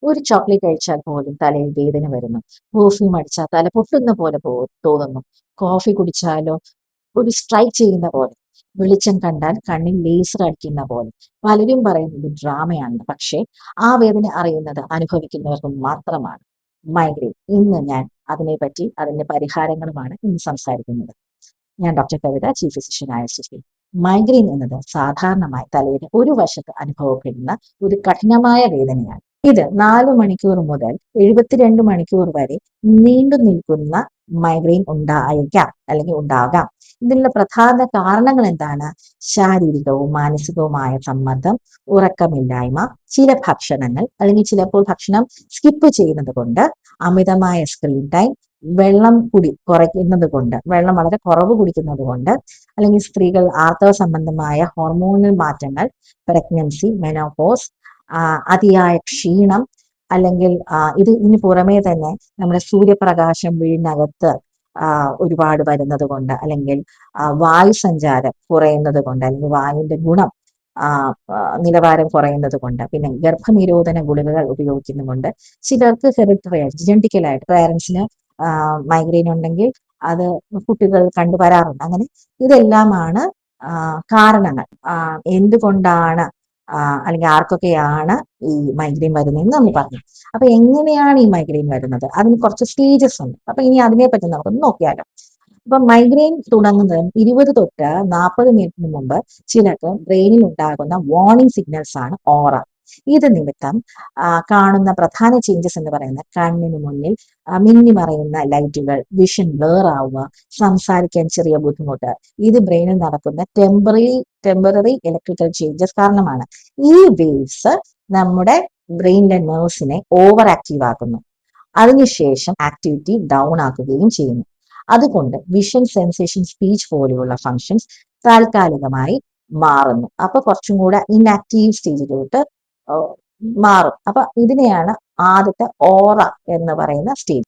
ഒരു ചോക്ലേറ്റ് കഴിച്ചാൽ പോലും തലയിൽ വേദന വരുന്നു. പെർഫ്യൂം അടിച്ചാൽ തല പൊട്ടുന്ന പോലെ തോന്നുന്നു. കോഫി കുടിച്ചാലോ ഒരു സ്ട്രൈക്ക് ചെയ്യുന്ന പോലെ, വെളിച്ചം കണ്ടാൽ കണ്ണിൽ ലേസർ അടിക്കുന്ന പോലെ. പലരും പറയുന്നത് ഡ്രാമയാണ്, പക്ഷേ ആ വേദന അറിയുന്നത് അനുഭവിക്കുന്നവർക്ക് മാത്രമാണ്. മൈഗ്രെയിൻ. ഇന്ന് ഞാൻ അതിനെപ്പറ്റി അതിന്റെ പരിഹാരങ്ങളുമാണ് ഇന്ന് സംസാരിക്കുന്നത്. ഞാൻ ഡോക്ടർ കവിത, ചീഫ് ഫിസിഷ്യനായ സുശ്രീ. മൈഗ്രെയിൻ എന്നത് സാധാരണമായി തലയുടെ ഒരു വശത്ത് അനുഭവപ്പെടുന്ന ഒരു കഠിനമായ വേദനയാണ്. ഇത് 4 മണിക്കൂർ മുതൽ 72 മണിക്കൂർ വരെ നീണ്ടു നിൽക്കുന്ന മൈഗ്രെയിൻ ഉണ്ടായേക്കാം അല്ലെങ്കിൽ ഉണ്ടാകാം. ഇതിനുള്ള പ്രധാന കാരണങ്ങൾ എന്താണ്? ശാരീരികവും മാനസികവുമായ സമ്മർദ്ദം, ഉറക്കമില്ലായ്മ, ചില ഭക്ഷണങ്ങൾ അല്ലെങ്കിൽ ചിലപ്പോൾ ഭക്ഷണം സ്കിപ്പ് ചെയ്യുന്നത് കൊണ്ട്, അമിതമായ സ്ക്രീൻ ടൈം, വെള്ളം കുടി കുറയ്ക്കുന്നത് കൊണ്ട്, വെള്ളം വളരെ കുറവ് കുടിക്കുന്നത് കൊണ്ട്, അല്ലെങ്കിൽ സ്ത്രീകൾ ആർത്തവ സംബന്ധമായ ഹോർമോണൽ മാറ്റങ്ങൾ, പ്രഗ്നൻസി, മെനോപോസ്, അതിയായ ക്ഷീണം, അല്ലെങ്കിൽ ഇതിന് പുറമേ തന്നെ നമ്മുടെ സൂര്യപ്രകാശം വീടിനകത്ത് ഒരുപാട് വരുന്നത് കൊണ്ട്, അല്ലെങ്കിൽ വായു സഞ്ചാരം കുറയുന്നത് കൊണ്ട്, അല്ലെങ്കിൽ വായുവിന്റെ ഗുണം നിലവാരം കുറയുന്നത് കൊണ്ട്, പിന്നെ ഗർഭനിരോധന ഗുളികകൾ ഉപയോഗിക്കുന്നതുകൊണ്ട്, ചിലർക്ക് ഹെറിറ്ററി ആയിട്ട് ജനറ്റിക്കലായിട്ട് പേരൻസിന് മൈഗ്രെയിൻ ഉണ്ടെങ്കിൽ അത് കുട്ടികൾ കണ്ടുവരാറുണ്ട്. അങ്ങനെ ഇതെല്ലാമാണ് കാരണങ്ങൾ. എന്തുകൊണ്ടാണ് അല്ലെങ്കിൽ ആർക്കൊക്കെയാണ് ഈ മൈഗ്രെയിൻ വരുന്നതെന്ന് നമ്മൾ പറഞ്ഞു. അപ്പൊ എങ്ങനെയാണ് ഈ മൈഗ്രെയിൻ വരുന്നത്? അതിന് കുറച്ച് സ്റ്റേജസ് ഉണ്ട്. അപ്പൊ ഇനി അതിനെപ്പറ്റി നമുക്കൊന്ന് നോക്കിയാലോ. അപ്പൊ മൈഗ്രെയിൻ തുടങ്ങുന്നത് 20 തൊട്ട് 40 മിനിറ്റിന് മുമ്പ് ചിലർക്ക് ബ്രെയിനിൽ ഉണ്ടാകുന്ന വാർണിംഗ് സിഗ്നൽസ് ആണ് ഓറ. ഇത് നിമിത്തം കാണുന്ന പ്രധാന ചേഞ്ചസ് എന്ന് പറയുന്നത് കണ്ണിന് മുന്നിൽ മിന്നി മറയുന്ന ലൈറ്റുകൾ, വിഷൻ ബ്ലർ ആവുക, സംസാരിക്കാൻ ചെറിയ ബുദ്ധിമുട്ട്. ഇത് ബ്രെയിനിൽ നടക്കുന്ന ടെമ്പററി ഇലക്ട്രിക്കൽ ചേഞ്ചസ് കാരണമാണ്. ഈ വേവ്സ് നമ്മുടെ ബ്രെയിനിലെ നെർവ്സിനെ ഓവർ ആക്റ്റീവ് ആക്കുന്നു. അതിനുശേഷം ആക്ടിവിറ്റി ഡൗൺ ആക്കുകയും ചെയ്യുന്നു. അതുകൊണ്ട് വിഷൻ, സെൻസേഷൻ, സ്പീച്ച് പോലെയുള്ള ഫങ്ഷൻസ് താൽക്കാലികമായി മാറുന്നു. അപ്പൊ കുറച്ചും കൂടെ ഇൻആക്റ്റീവ് സ്റ്റേജിലോട്ട് മാറും. അപ്പൊ ഇതിനെയാണ് ആദ്യത്തെ ഓറ എന്ന് പറയുന്ന സ്റ്റേജ്.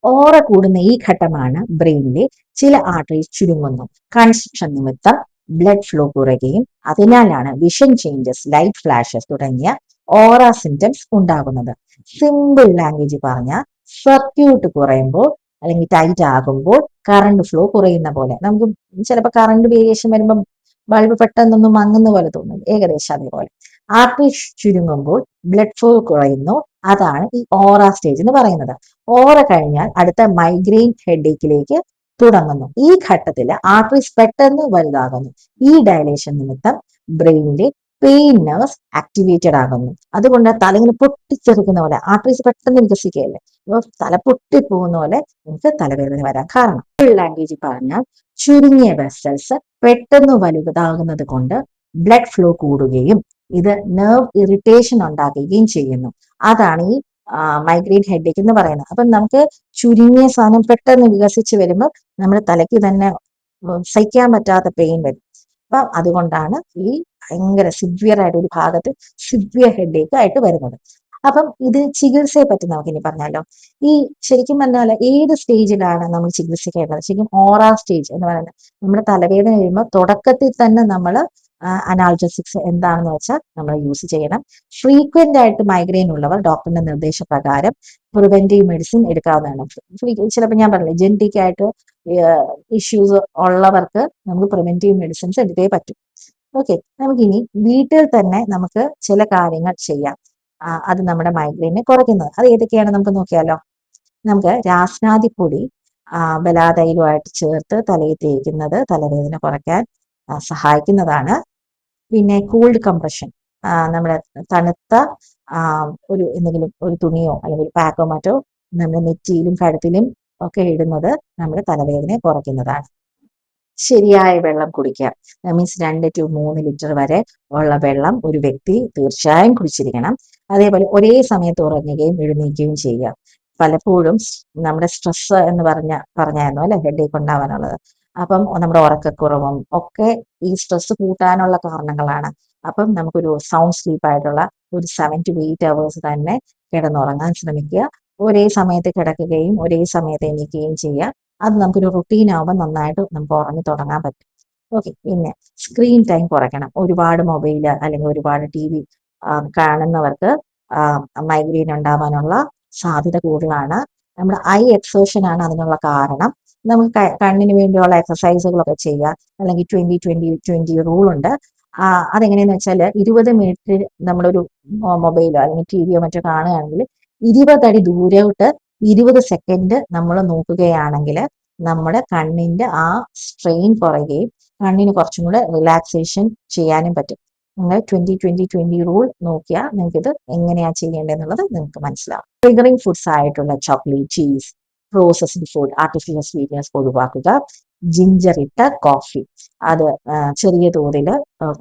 ഓറ കൂടുന്ന ഈ ഘട്ടമാണ് ബ്രെയിനിലെ ചില ആർട്ടറീസ് ചുരുങ്ങുന്നു. കൺസ്ട്രക്ഷൻ നിമിത്തം ബ്ലഡ് ഫ്ലോ കുറയുകയും അതിനാലാണ് വിഷൻ ചേഞ്ചസ്, ലൈറ്റ് ഫ്ലാഷസ് തുടങ്ങിയ ഓറ സിംറ്റംസ് ഉണ്ടാകുന്നത്. സിമ്പിൾ ലാംഗ്വേജ് പറഞ്ഞാൽ സർക്യൂട്ട് കുറയുമ്പോൾ അല്ലെങ്കിൽ ടൈറ്റ് ആകുമ്പോൾ കറണ്ട് ഫ്ലോ കുറയുന്ന പോലെ. നമുക്ക് ചിലപ്പോൾ കറണ്ട് വേരിയേഷൻ വരുമ്പോൾ ബൾബ് പെട്ടെന്നൊന്നും മങ്ങുന്ന പോലെ തോന്നും, ഏകദേശം അതേപോലെ. ആർട്ടറി ചുരുങ്ങുമ്പോൾ ബ്ലഡ് ഫ്ലോ കുറയുന്നു. അതാണ് ഈ ഓറ സ്റ്റേജ് എന്ന് പറയുന്നത്. ഓറ കഴിഞ്ഞാൽ അടുത്ത മൈഗ്രെയിൻ ഹെഡേക്കിലേക്ക് തുടങ്ങുന്നു. ഈ ഘട്ടത്തിൽ ആർട്ടറീസ് പെട്ടെന്ന് വലുതാകുന്നു. ഈ ഡയലേഷൻ നിമിത്തം ബ്രെയിനിലെ പെയിൻ നെർവ്സ് ആക്ടിവേറ്റഡ് ആകുന്നു. അതുകൊണ്ട് തലയിങ്ങനെ പൊട്ടിത്തെറിക്കുന്ന പോലെ ആർട്ടറീസ് പെട്ടെന്ന് വികസിക്കുകയല്ലേ, അപ്പൊ തല പൊട്ടിപ്പോകുന്ന പോലെ നമുക്ക് തലവേദന വരാൻ കാരണം. ലാംഗ്വേജ് പറഞ്ഞാൽ ചുരുങ്ങിയ വെസൽസ് പെട്ടെന്ന് വലുതാകുന്നത് കൊണ്ട് ബ്ലഡ് ഫ്ലോ കൂടുകയും ഇത് നെർവ് ഇറിറ്റേഷൻ ഉണ്ടാക്കുകയും ചെയ്യുന്നു. അതാണ് ഈ മൈഗ്രെയിൻ ഹെഡേക്ക് എന്ന് പറയുന്നത്. അപ്പം നമുക്ക് ചുരുങ്ങിയ സാധനം പെട്ടെന്ന് വികസിച്ച് വരുമ്പോൾ നമ്മുടെ തലയ്ക്ക് തന്നെ സഹിക്കാൻ പറ്റാത്ത പെയിൻ വരും. അപ്പൊ അതുകൊണ്ടാണ് ഈ ഭയങ്കര സിവിയർ ആയിട്ട് ഒരു ഭാഗത്ത് സിവിയർ ഹെഡേക്ക് ആയിട്ട് വരുന്നത്. അപ്പം ഇത് ചികിത്സയെ പറ്റി നമുക്ക് ഇനി പറഞ്ഞാലോ. ഈ ശരിക്കും പറഞ്ഞാൽ ഏത് സ്റ്റേജിലാണ് നമ്മൾ ചികിത്സിക്കേണ്ടത്? ശരിക്കും ഓറ സ്റ്റേജ് എന്ന് പറയുന്നത് നമ്മുടെ തലവേദന വരുമ്പോൾ തുടക്കത്തിൽ തന്നെ നമ്മൾ അനാൾജസിക്സ് എന്താണെന്ന് വെച്ചാൽ നമ്മൾ യൂസ് ചെയ്യണം. ഫ്രീക്വന്റ് ആയിട്ട് മൈഗ്രെയിൻ ഉള്ളവർ ഡോക്ടറിന്റെ നിർദ്ദേശപ്രകാരം പ്രിവെന്റീവ് മെഡിസിൻ എടുക്കാവുന്നതാണ്. ചിലപ്പോൾ ഞാൻ പറഞ്ഞില്ലേ, ജനറ്റിക് ആയിട്ട് ഇഷ്യൂസ് ഉള്ളവർക്ക് നമുക്ക് പ്രിവെന്റീവ് മെഡിസിൻസ് എടുത്തേ പറ്റും. ഓക്കെ, നമുക്കിനി വീട്ടിൽ തന്നെ നമുക്ക് ചില കാര്യങ്ങൾ ചെയ്യാം. അത് നമ്മുടെ മൈഗ്രെയിനെ കുറയ്ക്കുന്നത്. അത് ഏതൊക്കെയാണ് നമുക്ക് നോക്കിയാലോ. നമുക്ക് രാസ്നാദിപ്പൊടി ബലാതൈലമായിട്ട് ചേർത്ത് തലയിൽ തേക്കുന്നത് തലവേദന കുറയ്ക്കാൻ സഹായിക്കുന്നതാണ്. പിന്നെ കൂൾഡ് കംപ്രഷൻ, നമ്മുടെ തണുത്ത എന്തെങ്കിലും ഒരു തുണിയോ അല്ലെങ്കിൽ പാക്കോ മറ്റോ നമ്മുടെ നെറ്റിയിലും കഴുത്തിലും ഒക്കെ ഇടുന്നത് നമ്മുടെ തലവേദനയെ കുറയ്ക്കുന്നതാണ്. ശരിയായ വെള്ളം കുടിക്കുക. മീൻസ് 2 to 3 ലിറ്റർ വരെ ഉള്ള വെള്ളം ഒരു വ്യക്തി തീർച്ചയായും കുടിച്ചിരിക്കണം. അതേപോലെ ഒരേ സമയത്ത് ഉറങ്ങുകയും എഴുന്നേൽക്കുകയും ചെയ്യുക. പലപ്പോഴും നമ്മുടെ സ്ട്രെസ് എന്ന് പറഞ്ഞായിരുന്നു അല്ലെ ഹെഡേക്ക് ഉണ്ടാവാനുള്ളത്. അപ്പം നമ്മുടെ ഉറക്കക്കുറവും ഒക്കെ ഈ സ്ട്രെസ് കൂട്ടാനുള്ള കാരണങ്ങളാണ്. അപ്പം നമുക്കൊരു സൗണ്ട് സ്ലീപ്പ് ആയിട്ടുള്ള ഒരു 7 to 8 hours തന്നെ കിടന്നുറങ്ങാൻ ശ്രമിക്കുക. ഒരേ സമയത്ത് കിടക്കുകയും ഒരേ സമയത്ത് എണീക്കുകയും ചെയ്യുക. അത് നമുക്കൊരു റുട്ടീൻ ആവുമ്പോൾ നന്നായിട്ട് നമുക്ക് ഉറങ്ങി തുടങ്ങാൻ പറ്റും. ഓക്കെ, പിന്നെ സ്ക്രീൻ ടൈം കുറയ്ക്കണം. ഒരുപാട് മൊബൈൽ അല്ലെങ്കിൽ ഒരുപാട് TV കാണുന്നവർക്ക് മൈഗ്രെയിൻ ഉണ്ടാവാനുള്ള സാധ്യത കൂടുതലാണ്. നമ്മുടെ ഐ എക്സേഷൻ ആണ് അതിനുള്ള കാരണം. നമുക്ക് കണ്ണിന് വേണ്ടിയുള്ള എക്സസൈസുകളൊക്കെ ചെയ്യുക. അല്ലെങ്കിൽ 20-20-20 റൂൾ ഉണ്ട്. അതെങ്ങനെയാന്ന് വെച്ചാൽ 20 മിനിറ്റ് നമ്മളൊരു മൊബൈലോ അല്ലെങ്കിൽ ടിവിയോ മറ്റോ കാണുകയാണെങ്കിൽ 20 അടി ദൂരോട്ട് 20 സെക്കൻഡ് നമ്മൾ നോക്കുകയാണെങ്കിൽ നമ്മുടെ കണ്ണിന്റെ ആ സ്ട്രെയിൻ കുറയുകയും കണ്ണിന് കുറച്ചും കൂടെ റിലാക്സേഷൻ ചെയ്യാനും പറ്റും. നിങ്ങൾ 20-20-20 റൂൾ നോക്കിയാൽ നിങ്ങൾക്ക് ഇത് എങ്ങനെയാ ചെയ്യേണ്ടതെന്നുള്ളത് നിങ്ങൾക്ക് മനസ്സിലാവും. ട്രിഗറിങ് ഫുഡ്സ് ആയിട്ടുള്ള chocolate, cheese, processed food, artificial sweetness ഒഴിവാക്കുക. ജിഞ്ചർ ഇട്ട കോഫി അത് ചെറിയ തോതിൽ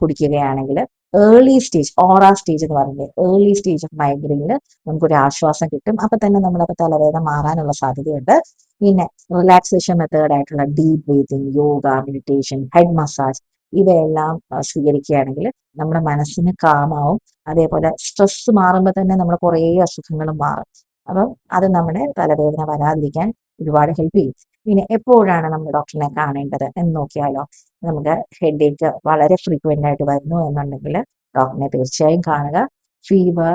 കുടിക്കുകയാണെങ്കിൽ ഏർലി സ്റ്റേജ്, ഓറ സ്റ്റേജ് എന്ന് പറയുന്നത് ഏർലി സ്റ്റേജ് ഓഫ് മൈഗ്രെയിനിൽ നമുക്കൊരു ആശ്വാസം കിട്ടും. അപ്പൊ തന്നെ നമ്മുടെ തലവേദന മാറാനുള്ള സാധ്യതയുണ്ട്. പിന്നെ റിലാക്സേഷൻ മെത്തേഡ് ആയിട്ടുള്ള deep breathing, yoga, meditation, head massage ഇവയെല്ലാം സ്വീകരിക്കുകയാണെങ്കിൽ നമ്മുടെ മനസ്സിന് കാമാവും. അതേപോലെ സ്ട്രെസ് മാറുമ്പോൾ തന്നെ നമ്മുടെ കുറേ അസുഖങ്ങളും മാറും. അപ്പം അത് നമ്മുടെ തലവേദന വരാതിരിക്കാൻ ഒരുപാട് ഹെൽപ്പ് ചെയ്യും. പിന്നെ എപ്പോഴാണ് നമ്മൾ ഡോക്ടറിനെ കാണേണ്ടത് എന്ന് നോക്കിയാലോ, നമുക്ക് ഹെഡേക്ക് വളരെ ഫ്രീക്വന്റ് ആയിട്ട് വരുന്നു എന്നുണ്ടെങ്കിൽ ഡോക്ടറിനെ തീർച്ചയായും കാണുക. ഫീവർ,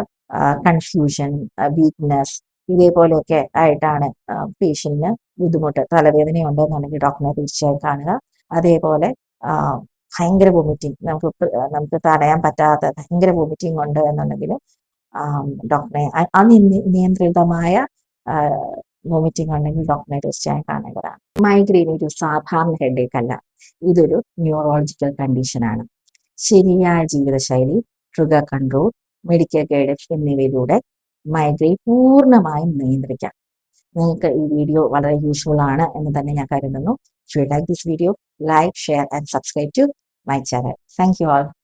കൺഫ്യൂഷൻ, വീക്ക്നെസ് ഇതേപോലെയൊക്കെ ആയിട്ടാണ് പേഷ്യന്റിന് ബുദ്ധിമുട്ട്, തലവേദന ഉണ്ടെന്നുണ്ടെങ്കിൽ ഡോക്ടറിനെ തീർച്ചയായും കാണുക. അതേപോലെ ഭയങ്കര വോമിറ്റിംഗ്, നമുക്ക് തടയാൻ പറ്റാത്ത ഭയങ്കര വോമിറ്റിംഗ് ഉണ്ട് എന്നുണ്ടെങ്കിൽ ഡോക്ടറെ അനിയന്ത്രിതമായ വോമിറ്റിംഗ് ഉണ്ടെങ്കിൽ ഡോക്ടറെ തീർച്ചയായും കാണേണ്ടതാണ്. മൈഗ്രെയിൻ ഒരു സാധാരണ ഹെഡേക്ക് അല്ല, ഇതൊരു ന്യൂറോളജിക്കൽ കണ്ടീഷനാണ്. ശരിയായ ജീവിതശൈലി, ട്രിഗർ കൺട്രോൾ, മെഡിക്കൽ ഗൈഡൻസ് എന്നിവയിലൂടെ മൈഗ്രെയിൻ പൂർണ്ണമായും നിയന്ത്രിക്കാം. നിങ്ങൾക്ക് ഈ വീഡിയോ വളരെ യൂസ്ഫുൾ ആണ് എന്ന് തന്നെ ഞാൻ കരുതുന്നു. If you like this video, like, share and subscribe to my channel. Thank you all.